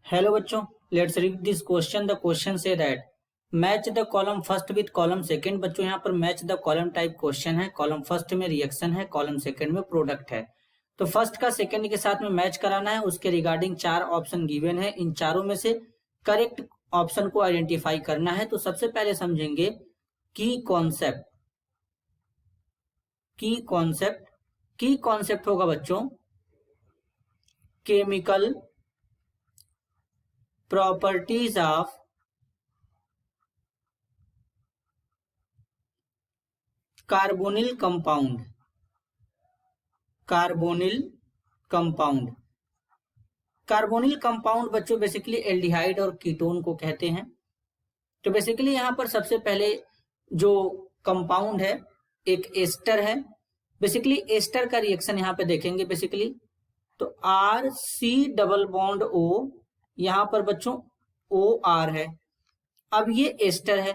Hello बच्चों, let's read this question. The question say that match the column first with column second. बच्चों यहाँ पर match the column type question है. column first में reaction है, column second में product है. तो फर्स्ट का सेकंड के साथ में मैच कराना है. उसके रिगार्डिंग 4 ऑप्शन गिवन है. इन चारों में से करेक्ट ऑप्शन को आइडेंटिफाई करना है. तो सबसे पहले समझेंगे की कॉन्सेप्ट. की कॉन्सेप्ट होगा बच्चों chemical properties of carbonyl compound. Carbonyl compound बच्चों बेसिकली एल्डिहाइड और कीटोन को कहते हैं. तो बेसिकली यहां पर सबसे पहले जो कंपाउंड है एक एस्टर है. बेसिकली एस्टर का रिएक्शन यहां पे देखेंगे. बेसिकली तो RC डबल बॉन्ड O, यहां पर बच्चों OR है. अब ये एस्टर है.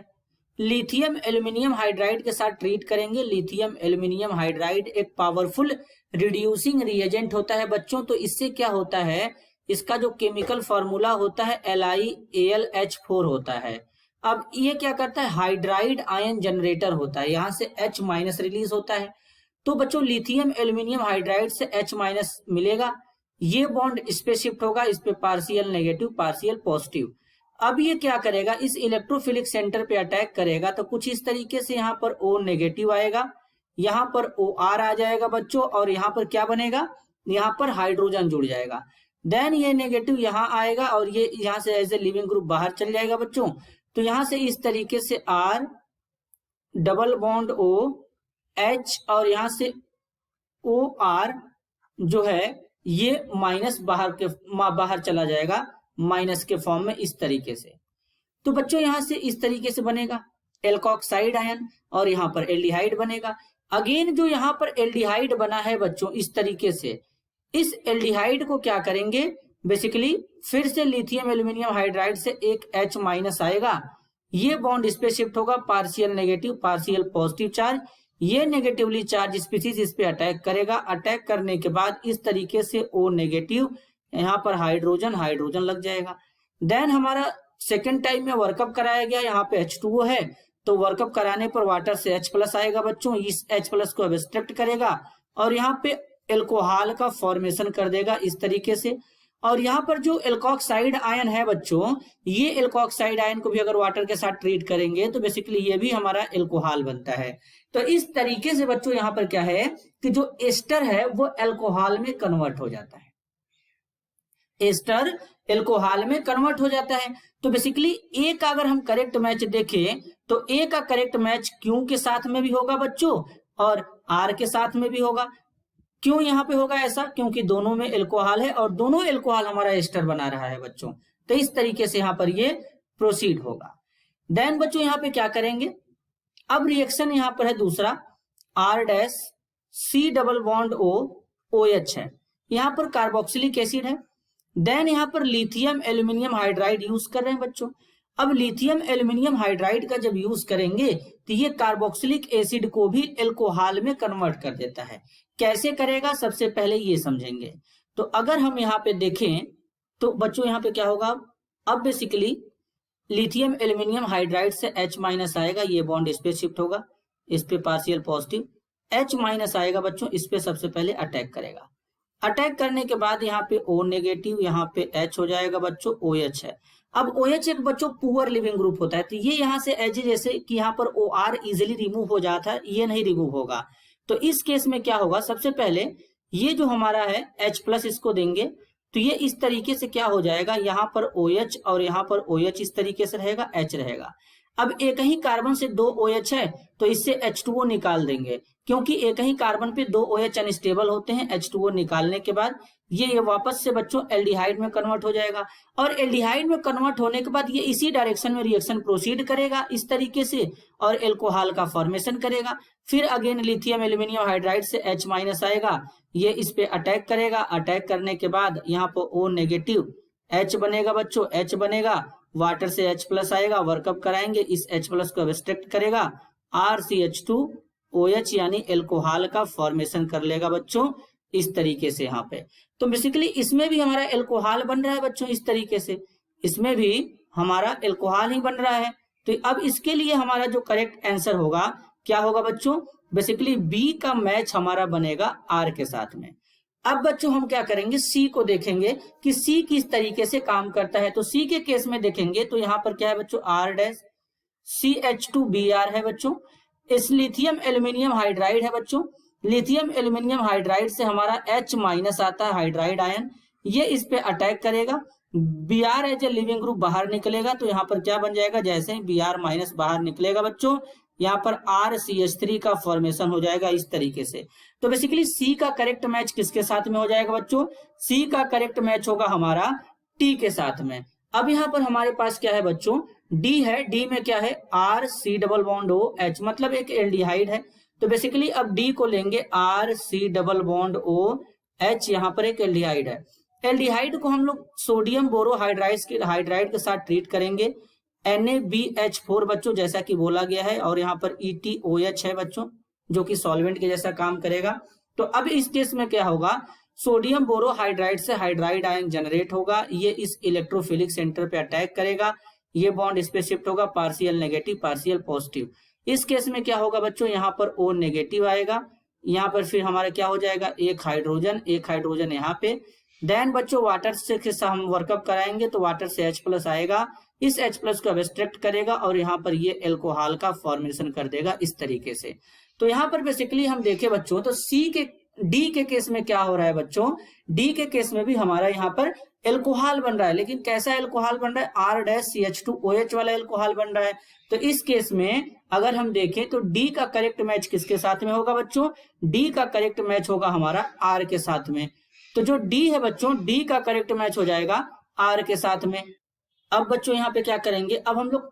लिथियम एल्यूमिनियम हाइड्राइड के साथ ट्रीट करेंगे. लिथियम एल्यूमिनियम हाइड्राइड एक पावरफुल रिड्यूसिंग रिएजेंट होता है बच्चों. तो इससे क्या होता है, इसका जो केमिकल फॉर्मूला होता है LiAlH4 होता है. अब ये क्या करता है, हाइड्राइड आयन जनरेटर होता है. यहां से H- रिलीज होता है. तो बच्चों लिथियम एल्यूमिनियम हाइड्राइड से H- मिलेगा. ये बॉन्ड इस पे शिफ्ट होगा. इस पे पार्शियल नेगेटिव पार्शियल पॉजिटिव. अब ये क्या करेगा, इस इलेक्ट्रोफिलिक सेंटर पे अटैक करेगा. तो कुछ इस तरीके से यहाँ पर O नेगेटिव आएगा, यहाँ पर OR आ जाएगा बच्चों. और यहाँ पर क्या बनेगा, यहाँ पर हाइड्रोजन जुड़ जाएगा. देन ये नेगेटिव यहाँ आएगा और ये यहाँ से एज ए लिविंग ग्रुप बाहर चल जाएगा बच्चों. तो यहाँ से इस तरीके से R double bond O H और यहाँ से OR जो है ये माइनस बाहर चला जाएगा माइनस के फॉर्म में इस तरीके से. तो बच्चों यहां से इस तरीके से बनेगा एल्कोक्साइड आयन और यहां पर एल्डिहाइड बनेगा. अगेन जो यहां पर एल्डिहाइड बना है बच्चों इस तरीके से, इस एल्डिहाइड को क्या करेंगे, बेसिकली फिर से लिथियम एल्यूमिनियम हाइड्राइड से एक H- आएगा. ये बॉन्ड इस पे शिफ्ट होगा, partial negative partial positive charge. ये नेगेटिवली चार्ज स्पीसीज इस पे अटैक करेगा. अटैक करने के बाद इस तरीके से O नेगेटिव, यहाँ पर हाइड्रोजन लग जाएगा. देन हमारा सेकेंड टाइम में वर्कअप कराया गया. यहाँ पे H2O है तो वर्कअप कराने पर वाटर से H+ आएगा बच्चों. इस H+ को एब्स्ट्रैक्ट करेगा और यहाँ पे एल्कोहल का फॉर्मेशन कर देगा इस तरीके से. और यहाँ पर जो एल्कोक्साइड आयन है बच्चों, ये एल्कोक्साइड आयन को भी अगर वाटर के साथ ट्रीट करेंगे तो बेसिकली ये भी हमारा एल्कोहल बनता है. तो इस तरीके से बच्चों यहाँ पर क्या है कि जो एस्टर है वो एल्कोहल में कन्वर्ट हो जाता है. एस्टर एल्कोहल में कन्वर्ट हो जाता है. तो बेसिकली ए का अगर हम करेक्ट मैच देखें तो ए का करेक्ट मैच क्यू के साथ में भी होगा बच्चों और आर के साथ में भी होगा. क्यों यहाँ पे होगा ऐसा, क्योंकि दोनों में एल्कोहल है और दोनों एल्कोहल हमारा एस्टर बना रहा है बच्चों. तो इस तरीके से यहाँ पर ये प्रोसीड होगा. देन बच्चों यहाँ पे क्या करेंगे, अब रिएक्शन यहाँ पर है दूसरा R' double bond O OH है. यहाँ पर कार्बोक्सिलिक एसिड है. देन यहाँ पर लिथियम एल्यूमिनियम हाइड्राइड यूज कर रहे हैं बच्चों. अब लिथियम एल्यूमिनियम हाइड्राइड का जब यूज करेंगे तो ये कार्बोक्सिलिक एसिड को भी एल्कोहल में कन्वर्ट कर देता है. कैसे करेगा सबसे पहले ये समझेंगे. तो अगर हम यहाँ पे देखें तो बच्चों यहाँ पे क्या होगा, अब बेसिकली लिथियम एल्यूमिनियम हाइड्राइड से H- आएगा. ये बॉन्ड इस पे शिफ्ट होगा, इस पे पार्शियल पॉजिटिव. H- आएगा बच्चों, इस पे सबसे पहले अटैक करेगा. अटैक करने के बाद यहाँ पे O नेगेटिव, यहाँ पे H हो जाएगा बच्चों, OH है. अब OH एक बच्चों पुअर लिविंग ग्रुप होता है. तो ये यहाँ से एज जैसे कि यहाँ पर OR इजिली रिमूव हो जाता है, ये नहीं रिमूव होगा. तो इस केस में क्या होगा, सबसे पहले ये जो हमारा है H+ इसको देंगे तो ये इस तरीके से क्या हो जाएगा, यहाँ पर OH और यहाँ पर OH इस तरीके से रहेगा, H रहेगा. अब एक ही कार्बन से 2 OH है तो इससे H2O निकाल देंगे, क्योंकि एक ही कार्बन पे 2 OH अनस्टेबल होते हैं. H2O निकालने के बाद ये वापस से बच्चों एल्डिहाइड में कन्वर्ट हो जाएगा. और एल्डिहाइड में कन्वर्ट होने के बाद ये इसी डायरेक्शन में रिएक्शन प्रोसीड करेगा इस तरीके से और एल्कोहल का फॉर्मेशन करेगा. फिर अगेन लिथियम एल्यूमिनियम हाइड्राइड से H- आएगा, ये इस पे अटैक करेगा. अटैक करने के बाद यहाँ पर O नेगेटिव H बनेगा बच्चों, H बनेगा, वाटर से H+ आएगा, वर्कअप कराएंगे, इस H+ को एब्स्ट्रैक्ट करेगा, RCH2OH यानी एल्कोहल का फॉर्मेशन कर लेगा बच्चों. इस तरीके से यहाँ पे। तो बेसिकली इसमें भी हमारा एल्कोहल बन रहा है बच्चों, इस तरीके से इसमें भी हमारा एल्कोहल ही बन रहा है। तो अब इसके लिए हमारा जो करेक्ट आंसर होगा क्या होगा बच्चों, बेसिकली बी का मैच हमारा बनेगा आर के साथ में। अब बच्चों हम क्या करेंगे, सी को देखेंगे कि सी किस तरीके से काम करता है। तो सी के केस में देखेंगे तो यहाँ पर क्या है बच्चों, आर डैश CH2Br है बच्चों। इस लिथियम एल्यूमिनियम हाइड्राइड है बच्चों, लिथियम एल्यूमिनियम हाइड्राइड से हमारा H- आता है हाइड्राइड आयन, ये इस पे अटैक करेगा, Br as a living group बाहर निकलेगा। तो यहाँ पर क्या बन जाएगा, जैसे ही Br- बाहर निकलेगा बच्चों, यहाँ पर RCH3 का फॉर्मेशन हो जाएगा इस तरीके से। तो बेसिकली सी का करेक्ट मैच किसके साथ में हो जाएगा बच्चों, सी का करेक्ट मैच होगा हमारा टी के साथ में। अब यहाँ पर हमारे पास क्या है बच्चों, डी है, डी में क्या है RC+OH, मतलब एक एल्डिहाइड है। तो बेसिकली अब डी को लेंगे RC+OH, यहाँ पर एक एल्डिहाइड है। एल्डिहाइड को हम लोग सोडियम बोरोहाइड्राइड के साथ ट्रीट करेंगे, NaBH4 बच्चों जैसा कि बोला गया है, और यहाँ पर ETOH है बच्चों जो कि सॉल्वेंट के जैसा काम करेगा। तो अब इस केस में क्या होगा, सोडियम बोरोहाइड्राइड से हाइड्राइड आयन जनरेट होगा, ये इस इलेक्ट्रोफिलिक सेंटर पे अटैक करेगा, ये बॉन्ड इस पे शिफ्ट होगा, पार्शियल नेगेटिव पार्शियल पॉजिटिव। इस केस में क्या होगा बच्चों, यहाँ पर O नेगेटिव आएगा, यहाँ पर फिर हमारा क्या हो जाएगा, एक हाइड्रोजन यहाँ पे। देन बच्चों वाटर से हम वर्कअप कराएंगे तो वाटर से H+ आएगा, इस H+ को एब्स्ट्रैक्ट करेगा और यहाँ पर ये एल्कोहल का फॉर्मेशन कर देगा इस तरीके से। तो यहाँ पर बेसिकली हम देखें बच्चों तो डी के केस में क्या हो रहा है बच्चों, डी के केस में भी हमारा यहाँ पर एल्कोहल बन रहा है, लेकिन कैसा एल्कोहल बन रहा है, R-CH2OH वाला एल्कोहल बन रहा है। तो इस केस में अगर हम देखें तो डी का करेक्ट मैच किसके साथ में होगा बच्चों, डी का करेक्ट मैच होगा हमारा आर के साथ में। तो जो डी है बच्चों, डी का करेक्ट मैच हो जाएगा आर के साथ में। अब बच्चों यहाँ पे क्या करेंगे, अब हम लोग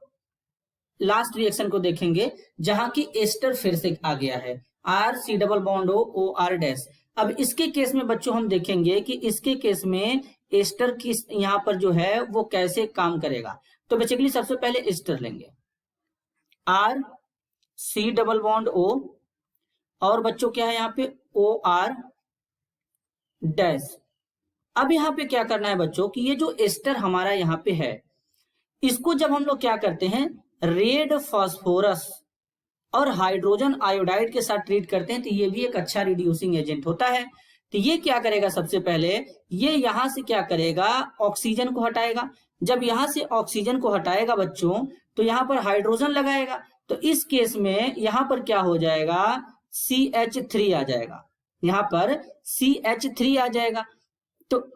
लास्ट रिएक्शन को देखेंगे जहां की एस्टर फिर से आ गया है, RC+OR'। अब इसके केस में बच्चों हम देखेंगे कि इसके केस में एस्टर की यहाँ पर जो है वो कैसे काम करेगा। तो बेसिकली सबसे पहले एस्टर लेंगे RC+O और बच्चों क्या है यहाँ पे OR'। अब यहाँ पे क्या करना है बच्चों कि ये जो एस्टर हमारा यहाँ पे है, इसको जब हम लोग क्या करते हैं, रेड फास्फोरस और हाइड्रोजन आयोडाइड के साथ ट्रीट करते हैं, तो ये भी एक अच्छा रिड्यूसिंग एजेंट होता है। तो ये क्या करेगा, सबसे पहले ये यहां से क्या करेगा, ऑक्सीजन को हटाएगा। जब यहां से ऑक्सीजन को हटाएगा बच्चों तो यहां पर हाइड्रोजन लगाएगा, तो इस केस में यहां पर क्या हो जाएगा, CH3 आ जाएगा, यहां पर CH3 आ जाएगा। तो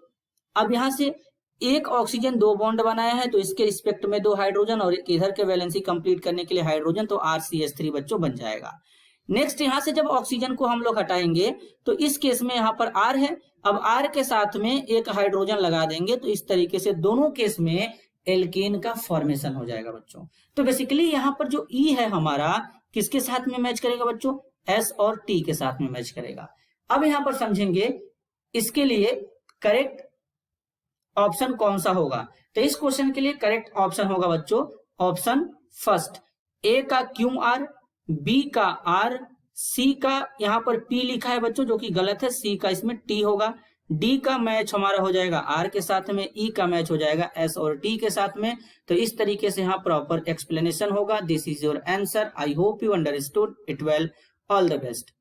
अब यहां से एक ऑक्सीजन 2 बॉन्ड बनाया है, तो इसके रिस्पेक्ट में 2 हाइड्रोजन और एक इधर के वैलेंसी कंप्लीट करने के लिए हाइड्रोजन, तो RCH3 बच्चों बन जाएगा। नेक्स्ट यहां से जब ऑक्सीजन को हम लोग हटाएंगे तो इस केस में यहाँ पर R है, अब R के साथ में एक हाइड्रोजन लगा देंगे, तो इस तरीके से दोनों केस में एल्केन का फॉर्मेशन हो जाएगा बच्चों। तो बेसिकली यहाँ पर जो E है हमारा किसके साथ में मैच करेगा बच्चों, S और T के साथ में मैच करेगा। अब यहाँ पर समझेंगे इसके लिए करेक्ट ऑप्शन कौन सा होगा। तो इस क्वेश्चन के लिए करेक्ट ऑप्शन होगा बच्चों ऑप्शन फर्स्ट, ए का QR, बी का R, सी का यहाँ पर P लिखा है बच्चों जो कि गलत है, सी का इसमें T होगा, डी का मैच हमारा हो जाएगा R के साथ में, E का मैच हो जाएगा S और T के साथ में। तो इस तरीके से यहाँ प्रॉपर एक्सप्लेनेशन होगा। This is your answer. I hope you understood it well. All the best.